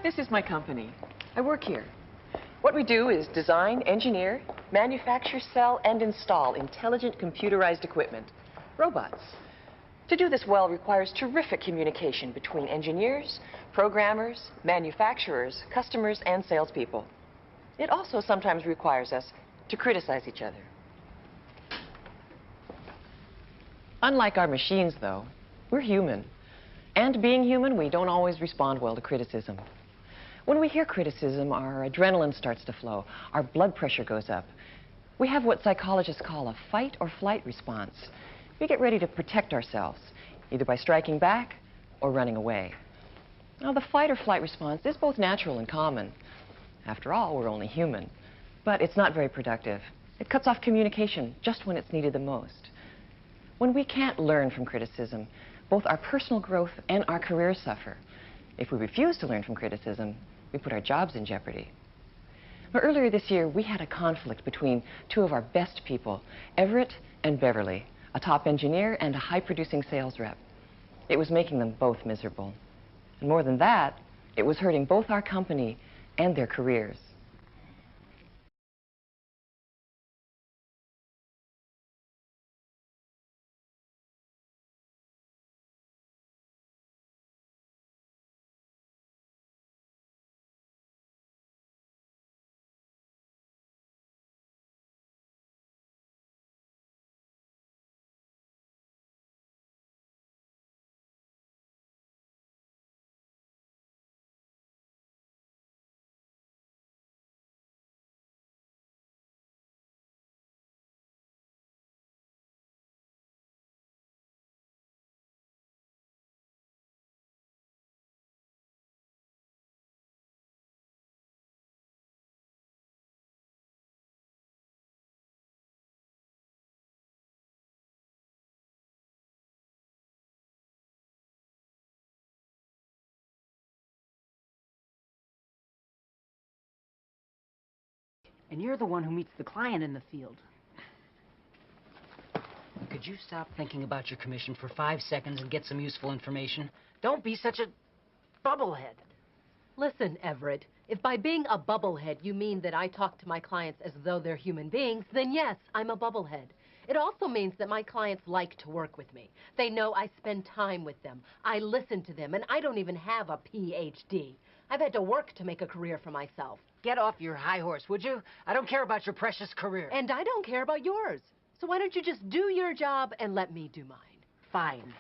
This is my company. I work here. What we do is design, engineer, manufacture, sell, and install intelligent computerized equipment, robots. To do this well requires terrific communication between engineers, programmers, manufacturers, customers, and salespeople. It also sometimes requires us to criticize each other. Unlike our machines, though, we're human. And being human, we don't always respond well to criticism. When we hear criticism, our adrenaline starts to flow, our blood pressure goes up. We have what psychologists call a fight or flight response. We get ready to protect ourselves, either by striking back or running away. Now, the fight or flight response is both natural and common. After all, we're only human. But it's not very productive. It cuts off communication just when it's needed the most. When we can't learn from criticism, both our personal growth and our careers suffer. If we refuse to learn from criticism, we put our jobs in jeopardy. Now, earlier this year, we had a conflict between two of our best people, Everett and Beverly, a top engineer and a high-producing sales rep. It was making them both miserable. And more than that, it was hurting both our company and their careers. And you're the one who meets the client in the field. Could you stop thinking about your commission for 5 seconds and get some useful information? Don't be such a bubblehead. Listen, Everett, if by being a bubblehead you mean that I talk to my clients as though they're human beings, then yes, I'm a bubblehead. It also means that my clients like to work with me. They know I spend time with them. I listen to them, and I don't even have a PhD. I've had to work to make a career for myself. Get off your high horse, would you? I don't care about your precious career. And I don't care about yours. So why don't you just do your job and let me do mine? Fine.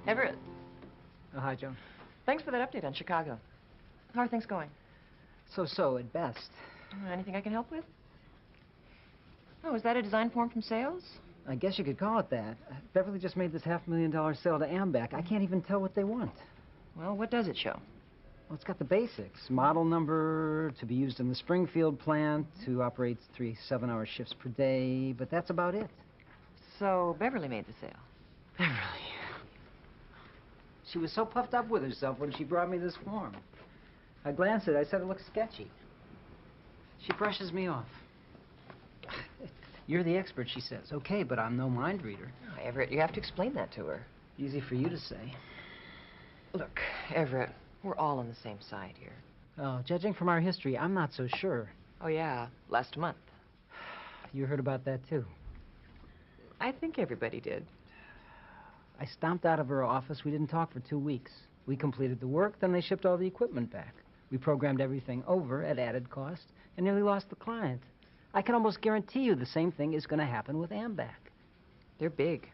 Everett, Oh, hi, Joan. thanks for that update on Chicago. How are things going? So-so at best. Anything I can help with? Oh, is that a design form from sales? I guess you could call it that. Beverly just made this $500,000 sale to Ambac. I can't even tell what they want. Well, what does it show? Well, it's got the basics. Model number, to be used in the Springfield plant, to operate 3 7-hour shifts per day, but that's about it. So Beverly made the sale. Beverly. She was so puffed up with herself when she brought me this form. I glanced at it. I said it looks sketchy. She brushes me off. You're the expert, she says. Okay, but I'm no mind reader. Oh, Everett, you have to explain that to her. Easy for you to say. Look, Everett, we're all on the same side here. Oh, judging from our history, I'm not so sure. Oh, yeah, last month. You heard about that, too. I think everybody did. I stomped out of her office. We didn't talk for 2 weeks. We completed the work, then they shipped all the equipment back. We programmed everything over at added cost and nearly lost the client. I can almost guarantee you the same thing is going to happen with Ambac. They're big.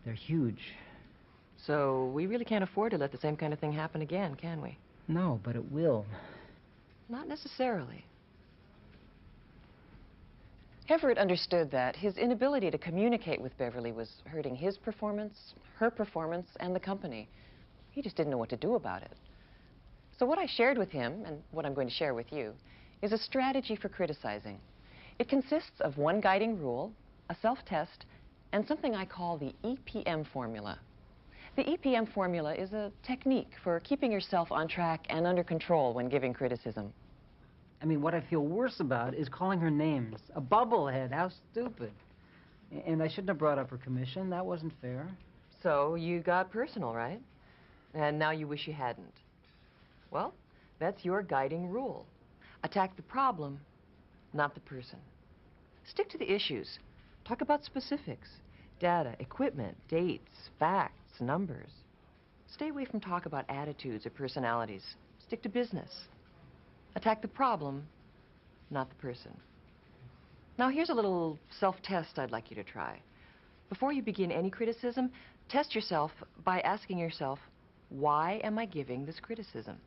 They're huge. So we really can't afford to let the same kind of thing happen again, can we? No, but it will. Not necessarily. Everett understood that his inability to communicate with Beverly was hurting his performance, her performance, and the company. He just didn't know what to do about it. So what I shared with him, and what I'm going to share with you, is a strategy for criticizing. It consists of one guiding rule, a self-test, and something I call the EPM formula. The EPM formula is a technique for keeping yourself on track and under control when giving criticism. I mean, what I feel worse about is calling her names. A bubblehead, how stupid. And I shouldn't have brought up her commission. That wasn't fair. So you got personal, right? And now you wish you hadn't. Well, that's your guiding rule. Attack the problem, not the person. Stick to the issues. Talk about specifics. Data, equipment, dates, facts, numbers. Stay away from talk about attitudes or personalities. Stick to business. Attack the problem, not the person. Now here's a little self-test I'd like you to try. Before you begin any criticism, test yourself by asking yourself, why am I giving this criticism?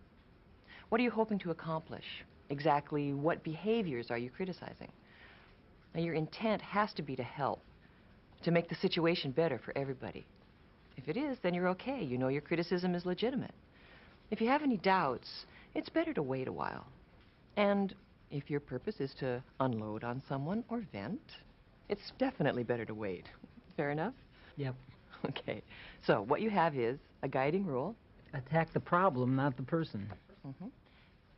What are you hoping to accomplish? Exactly what behaviors are you criticizing? Now your intent has to be to help, to make the situation better for everybody. If it is, then you're okay. You know your criticism is legitimate. If you have any doubts, it's better to wait a while. And if your purpose is to unload on someone or vent, it's definitely better to wait. Fair enough? Yep. Okay. So what you have is a guiding rule. Attack the problem, not the person.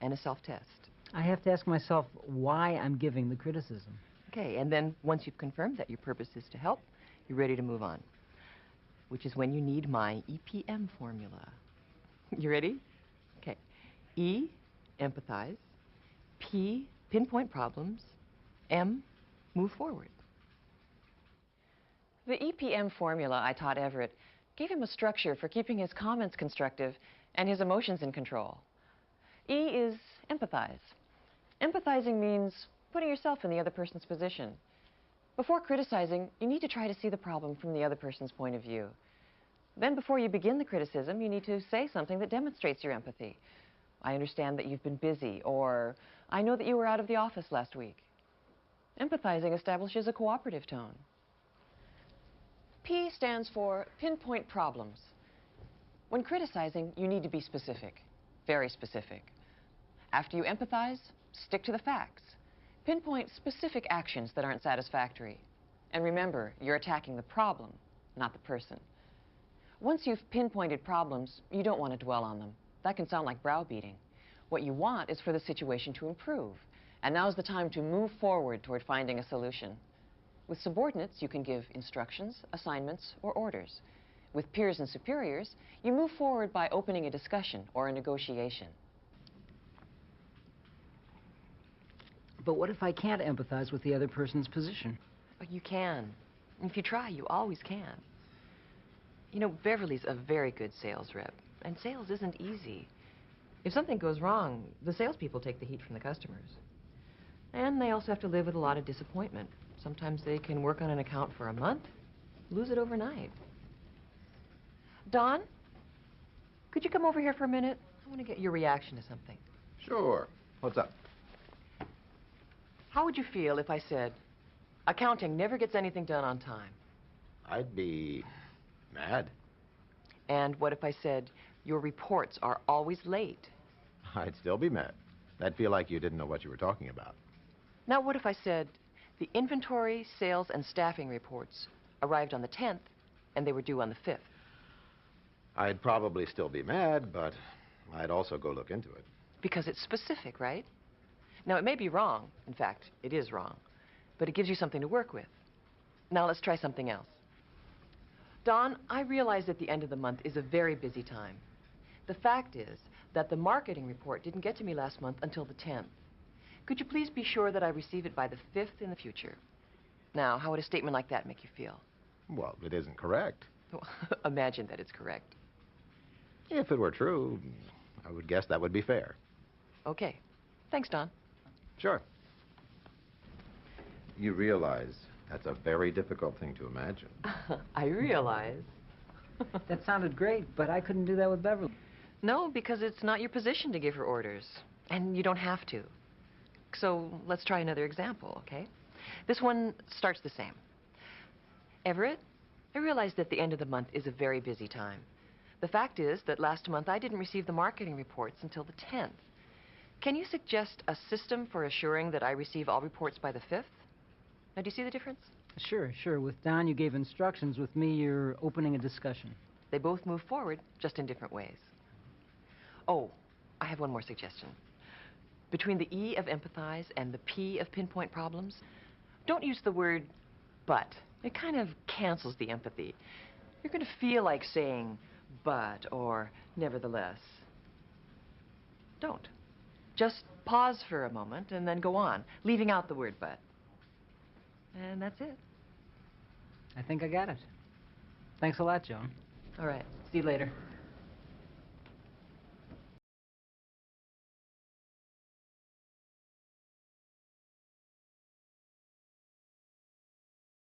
And a self-test. I have to ask myself why I'm giving the criticism. Okay, and then once you've confirmed that your purpose is to help, you're ready to move on, which is when you need my EPM formula. You ready? Okay. E, empathize. P, pinpoint problems. M, move forward. The EPM formula I taught Everett gave him a structure for keeping his comments constructive and his emotions in control. E is empathize. Empathizing means putting yourself in the other person's position. Before criticizing, you need to try to see the problem from the other person's point of view. Then before you begin the criticism, you need to say something that demonstrates your empathy. I understand that you've been busy, or I know that you were out of the office last week. Empathizing establishes a cooperative tone. P stands for pinpoint problems. When criticizing, you need to be specific, very specific. After you empathize, stick to the facts. Pinpoint specific actions that aren't satisfactory. And remember, you're attacking the problem, not the person. Once you've pinpointed problems, you don't want to dwell on them. That can sound like browbeating. What you want is for the situation to improve. And now's the time to move forward toward finding a solution. With subordinates, you can give instructions, assignments, or orders. With peers and superiors, you move forward by opening a discussion or a negotiation. But what if I can't empathize with the other person's position? But you can. If you try, you always can. You know, Beverly's a very good sales rep, and sales isn't easy. If something goes wrong, the salespeople take the heat from the customers. And they also have to live with a lot of disappointment. Sometimes they can work on an account for a month, lose it overnight. Don, could you come over here for a minute? I want to get your reaction to something. Sure. What's up? How would you feel if I said, accounting never gets anything done on time? I'd be mad. And what if I said, your reports are always late? I'd still be mad. I'd feel like you didn't know what you were talking about. Now what if I said, the inventory, sales, and staffing reports arrived on the 10th, and they were due on the 5th? I'd probably still be mad, but I'd also go look into it. Because it's specific, right? Now, it may be wrong. In fact, it is wrong. But it gives you something to work with. Now, let's try something else. Don, I realize that the end of the month is a very busy time. The fact is that the marketing report didn't get to me last month until the 10th. Could you please be sure that I receive it by the 5th in the future? Now, how would a statement like that make you feel? Well, it isn't correct. Well, imagine that it's correct. If it were true, I would guess that would be fair. Okay. Thanks, Don. Sure. You realize that's a very difficult thing to imagine. I realize. That sounded great, but I couldn't do that with Beverly. No, because it's not your position to give her orders. And you don't have to. So let's try another example, okay? This one starts the same. Everett, I realize that the end of the month is a very busy time. The fact is that last month I didn't receive the marketing reports until the 10th. Can you suggest a system for assuring that I receive all reports by the 5th? Now, do you see the difference? Sure, sure. With Don, you gave instructions. With me, you're opening a discussion. They both move forward, just in different ways. Oh, I have one more suggestion. Between the E of empathize and the P of pinpoint problems, don't use the word but. It kind of cancels the empathy. You're going to feel like saying but or nevertheless. Don't. Just pause for a moment and then go on, leaving out the word but. And that's it. I think I got it. Thanks a lot, Joan. All right. See you later.